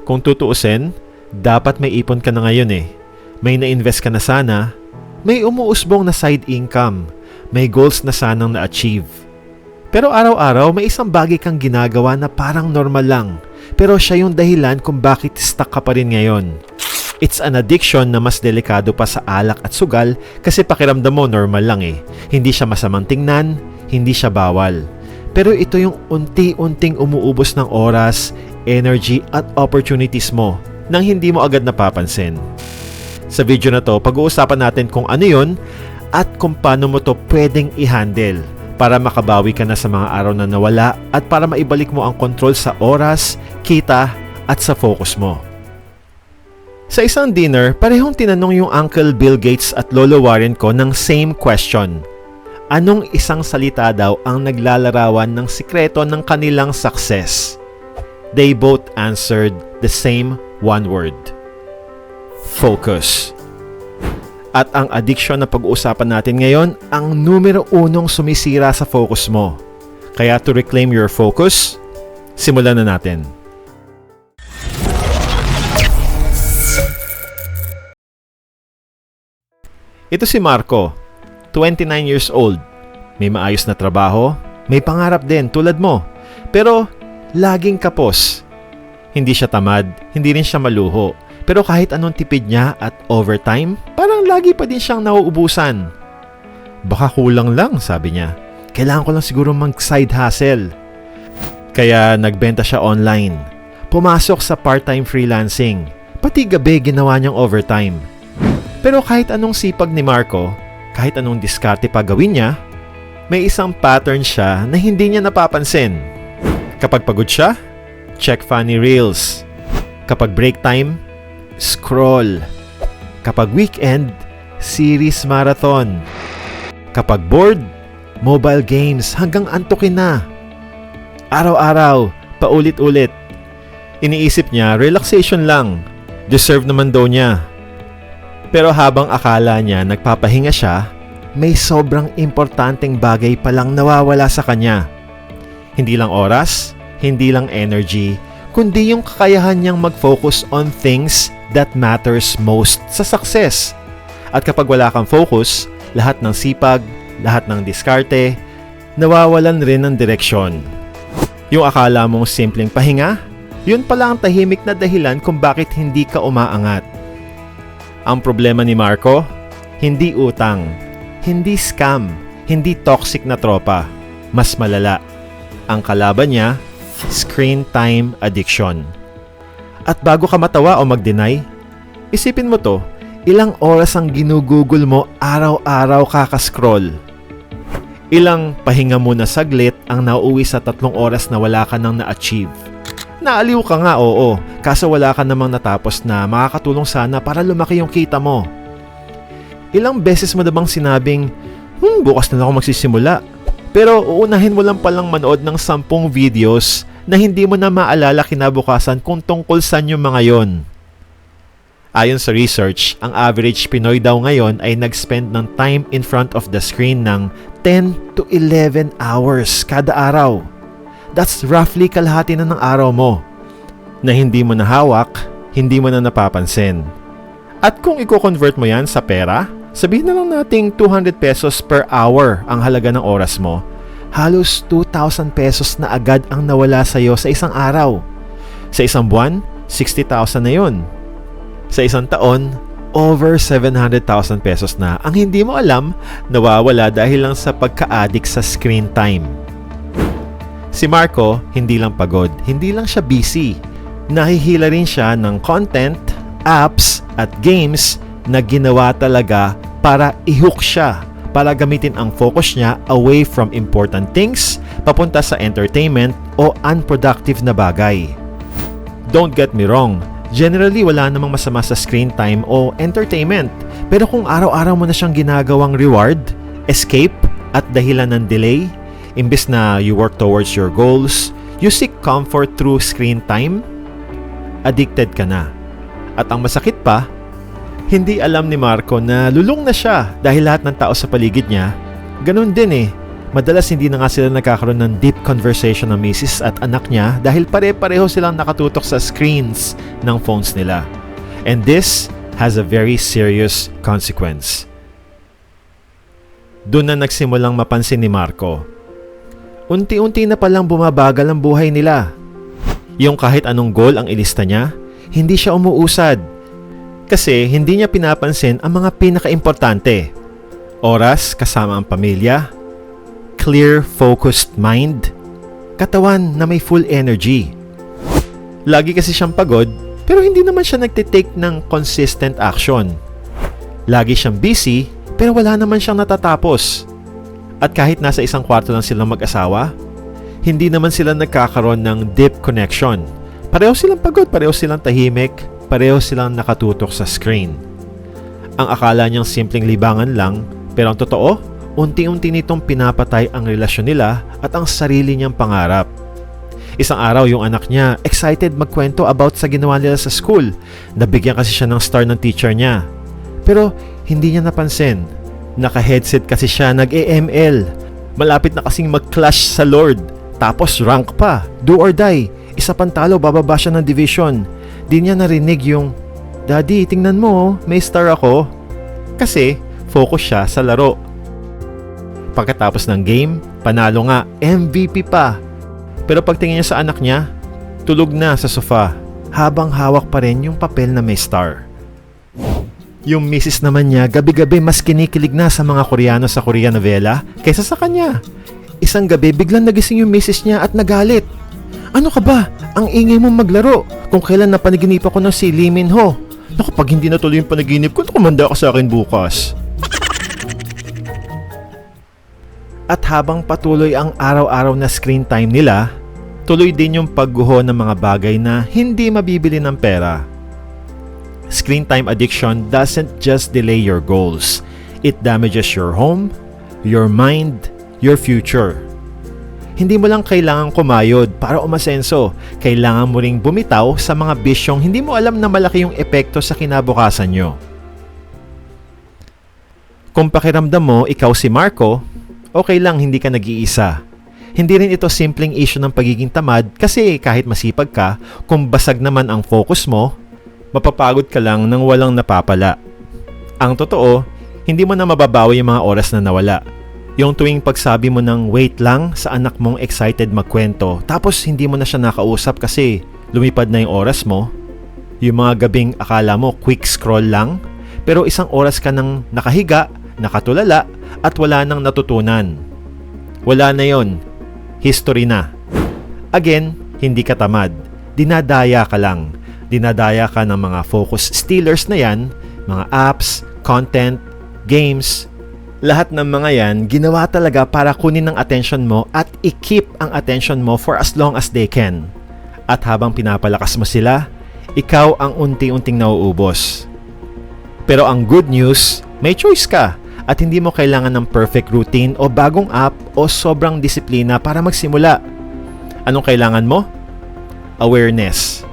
Kung tutuusin, dapat may ipon ka na ngayon eh. May na-invest ka na sana, may umuusbong na side income, may goals na sanang na-achieve. Pero araw-araw may isang bagay kang ginagawa na parang normal lang, pero siya yung dahilan kung bakit stuck ka pa rin ngayon. It's an addiction na mas delikado pa sa alak at sugal kasi pakiramdam mo normal lang eh. Hindi siya masamang tingnan, hindi siya bawal. Pero ito yung unti-unting umuubos ng oras, energy at opportunities mo nang hindi mo agad napapansin. Sa video na to, pag-uusapan natin kung ano yun at kung paano mo to pwedeng i-handle para makabawi ka na sa mga araw na nawala at para maibalik mo ang control sa oras, kita at sa focus mo. Sa isang dinner, parehong tinanong yung Uncle Bill Gates at Lolo Warren ko ng same question. Anong isang salita daw ang naglalarawan ng sikreto ng kanilang success? They both answered the same one word. Focus. At ang addiction na pag-uusapan natin ngayon, ang numero unong sumisira sa focus mo. Kaya to reclaim your focus, simulan na natin. Ito si Marco, 29 years old. May maayos na trabaho, may pangarap din tulad mo. Pero laging kapos. Hindi siya tamad, hindi rin siya maluho. Pero kahit anong tipid niya at overtime, parang lagi pa din siyang nauubusan. Baka kulang lang, sabi niya. Kailangan ko lang siguro mag-side hustle. Kaya nagbenta siya online. Pumasok sa part-time freelancing. Pati gabi ginawa niyang overtime. Pero kahit anong sipag ni Marco, kahit anong diskarte pa gawin niya, may isang pattern siya na hindi niya napapansin. Kapag pagod siya, check funny reels. Kapag break time, scroll. Kapag weekend, series marathon. Kapag bored, mobile games hanggang antukin na. Araw-araw, paulit-ulit. Iniisip niya, relaxation lang. Deserve naman daw niya. Pero habang akala niya nagpapahinga siya, may sobrang importanteng bagay palang nawawala sa kanya. Hindi lang oras, hindi lang energy, kundi yung kakayahan niyang mag-focus on things that matters most sa success. At kapag wala kang focus, lahat ng sipag, lahat ng diskarte, nawawalan rin ng direksyon. Yung akala mong simpleng pahinga, yun pala ang tahimik na dahilan kung bakit hindi ka umaangat. Ang problema ni Marco, hindi utang, hindi scam, hindi toxic na tropa. Mas malala. Ang kalaban niya, screen time addiction. At bago ka matawa o mag-deny, isipin mo to, ilang oras ang ginugugol mo araw-araw kakascroll. Ilang pahinga muna saglit ang nauuwi sa 3 oras na wala ka nang na-achieve. Naaliw ka nga, oo, kaso wala ka namang natapos na makakatulong sana para lumaki yung kita mo. Ilang beses mo na bang sinabing, bukas na lang ako magsisimula. Pero uunahin mo lang palang manood ng 10 videos na hindi mo na maalala kinabukasan kung tungkol saan yung mga yon. Ayon sa research, ang average Pinoy daw ngayon ay nag-spend ng time in front of the screen ng 10 to 11 hours kada araw. That's roughly kalahati na ng araw mo na hindi mo nahawak, hindi mo na napapansin. At kung i-convert mo yan sa pera, sabihin na lang nating 200 pesos per hour ang halaga ng oras mo. Halos 2,000 pesos na agad ang nawala sa'yo sa isang araw. Sa isang buwan, 60,000 na yun. Sa isang taon, over 700,000 pesos na ang hindi mo alam nawawala dahil lang sa pagka-addict sa screen time. Si Marco, hindi lang pagod, hindi lang siya busy. Nahihila rin siya ng content, apps, at games na ginawa talaga para i-hook siya, para gamitin ang focus niya away from important things, papunta sa entertainment o unproductive na bagay. Don't get me wrong, generally wala namang masama sa screen time o entertainment. Pero kung araw-araw mo na siyang ginagawang reward, escape, at dahilan ng delay, imbes na you work towards your goals, you seek comfort through screen time, addicted ka na. At ang masakit pa, hindi alam ni Marco na lulong na siya dahil lahat ng tao sa paligid niya, ganun din eh. Madalas hindi na nga sila nagkakaroon ng deep conversation ng misis at anak niya dahil pare-pareho silang nakatutok sa screens ng phones nila. And this has a very serious consequence. Doon na nagsimulang mapansin ni Marco. Unti-unti na palang bumabagal ang buhay nila. Yung kahit anong goal ang ilista niya, hindi siya umuusad. Kasi hindi niya pinapansin ang mga pinaka-importante. Oras kasama ang pamilya, clear, focused mind, katawan na may full energy. Lagi kasi siyang pagod, pero hindi naman siya nagtitake ng consistent action. Lagi siyang busy, pero wala naman siyang natatapos. At kahit nasa isang kwarto lang silang mag-asawa, hindi naman sila nagkakaroon ng deep connection. Pareho silang pagod, pareho silang tahimik, pareho silang nakatutok sa screen. Ang akala niyang simpleng libangan lang, pero ang totoo, unti-unti nitong pinapatay ang relasyon nila at ang sarili niyang pangarap. Isang araw yung anak niya excited magkwento about sa ginawa nila sa school. Nabigyan kasi siya ng star ng teacher niya. Pero hindi niya napansin. Naka-headset kasi siya, nag-EML. Malapit na kasing mag-clash sa Lord. Tapos rank pa, do or die. Isa pang talo, bababa siya ng division. Di niya narinig yung, "Daddy, tingnan mo, may star ako." Kasi focus siya sa laro. Pagkatapos ng game, panalo nga, MVP pa. Pero pagtingin niya sa anak niya, tulog na sa sofa habang hawak pa rin yung papel na may star. Yung misis naman niya, gabi-gabi mas kinikilig na sa mga Koreano sa Korean novela kaysa sa kanya. Isang gabi, biglang nagising yung misis niya at nagalit. "Ano ka ba? Ang ingay mong maglaro. Kung kailan napanaginipan ko ng si Lee Min Ho. Naku, pag hindi natuloy yung panaginip ko, kumanda ka sa akin bukas." At habang patuloy ang araw-araw na screen time nila, tuloy din yung pagguho ng mga bagay na hindi mabibili ng pera. Screen time addiction doesn't just delay your goals. It damages your home, your mind, your future. Hindi mo lang kailangang kumayod para umasenso. Kailangan mo ring bumitaw sa mga bisyong hindi mo alam na malaki yung epekto sa kinabukasan nyo. Kung pakiramdam mo ikaw si Marco, okay lang hindi ka nag-iisa. Hindi rin ito simpleng issue ng pagiging tamad kasi kahit masipag ka, kung basag naman ang focus mo, mapapagod ka lang nang walang napapala. Ang totoo, hindi mo na mababawi yung mga oras na nawala. Yung tuwing pagsabi mo ng wait lang sa anak mong excited magkwento, tapos hindi mo na siya nakausap kasi lumipad na yung oras mo. Yung mga gabing akala mo quick scroll lang, pero isang oras ka nang nakahiga, nakatulala, at wala nang natutunan. Wala na yon. History na. Again, hindi ka tamad. Dinadaya ka lang. Dinadaya ka ng mga focus stealers na yan, mga apps, content, games. Lahat ng mga yan, ginawa talaga para kunin ang attention mo at i-keep ang attention mo for as long as they can. At habang pinapalakas mo sila, ikaw ang unti-unting nauubos. Pero ang good news, may choice ka. At hindi mo kailangan ng perfect routine o bagong app o sobrang disiplina para magsimula. Anong kailangan mo? Awareness.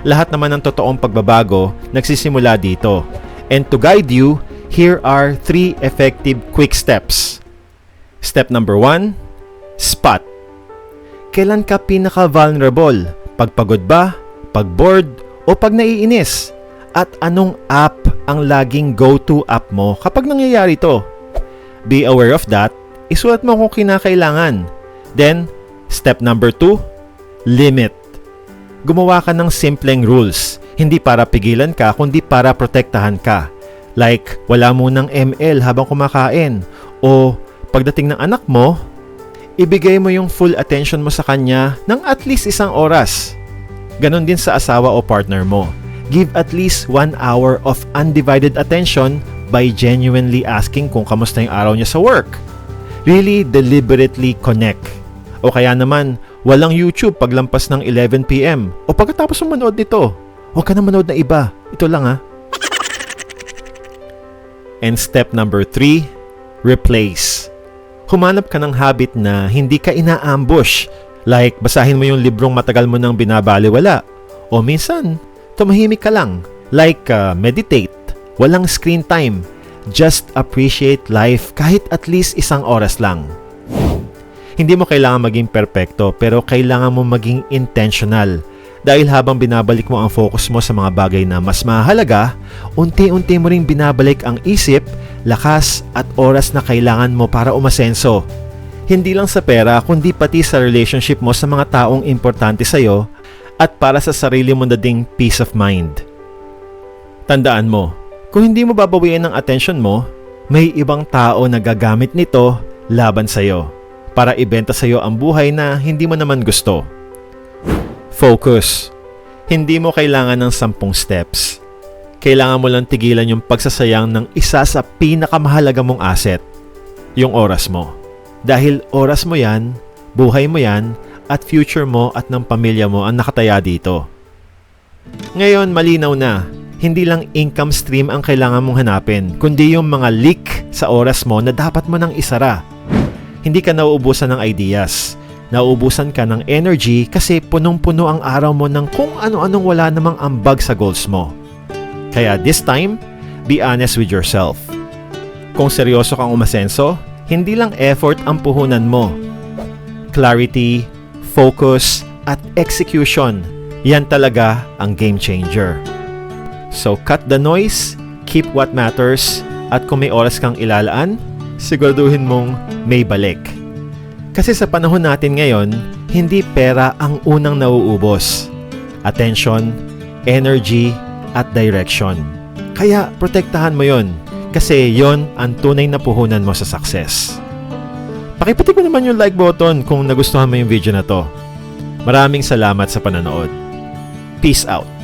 Lahat naman ng totoong pagbabago nagsisimula dito. And to guide you, here are 3 effective quick steps. Step number 1, spot. Kailan ka pinaka-vulnerable? Pag pagod ba? Pag bored? O pag naiinis? At anong app ang laging go-to app mo kapag nangyayari to? Be aware of that. Isulat mo kung kinakailangan. Then, step number 2, limit. Gumawa ka ng simpleng rules. Hindi para pigilan ka, kundi para protektahan ka. Like, wala munang ML habang kumakain. O, pagdating ng anak mo, ibigay mo yung full attention mo sa kanya ng at least 1 oras. Ganon din sa asawa o partner mo. Give at least 1 hour of undivided attention by genuinely asking kung kamusta yung araw niya sa work. Really deliberately connect. O kaya naman, walang YouTube paglampas ng 11 PM. O pagkatapos mo manood nito, huwag ka na manood na iba. Ito lang ha. And step number 3, replace. Humanap ka ng habit na hindi ka ina-ambush. Like, basahin mo yung librong matagal mo nang binabaliwala. O minsan, tumahimik ka lang. Like, meditate. Walang screen time. Just appreciate life kahit at least 1 oras lang. Hindi mo kailangan maging perpekto, pero kailangan mo maging intentional. Dahil habang binabalik mo ang focus mo sa mga bagay na mas mahalaga, unti-unti mo ring binabalik ang isip, lakas at oras na kailangan mo para umasenso. Hindi lang sa pera, kundi pati sa relationship mo sa mga taong importante sa'yo at para sa sarili mo na ding peace of mind. Tandaan mo, kung hindi mo babawiin ang attention mo, may ibang tao na gagamit nito laban sa'yo para ibenta sa'yo ang buhay na hindi mo naman gusto. Focus. Hindi mo kailangan ng 10 steps. Kailangan mo lang tigilan yung pagsasayang ng isa sa pinakamahalaga mong asset, yung oras mo. Dahil oras mo yan, buhay mo yan, at future mo at ng pamilya mo ang nakataya dito. Ngayon, malinaw na, hindi lang income stream ang kailangan mong hanapin, kundi yung mga leak sa oras mo na dapat mo nang isara. Hindi ka nauubusan ng ideas. Nauubusan ka ng energy kasi punong-puno ang araw mo ng kung ano-anong wala namang ambag sa goals mo. Kaya this time, be honest with yourself. Kung seryoso kang umasenso, hindi lang effort ang puhunan mo. Clarity, focus, at execution, yan talaga ang game changer. So cut the noise, keep what matters, at kung may oras kang ilalaan, siguraduhin mong may balik. Kasi sa panahon natin ngayon, hindi pera ang unang nauubos. Attention, energy, at direction. Kaya protektahan mo yon, kasi yon ang tunay na puhunan mo sa success. Pakipatik mo naman yung like button kung nagustuhan mo yung video na to. Maraming salamat sa panonood. Peace out.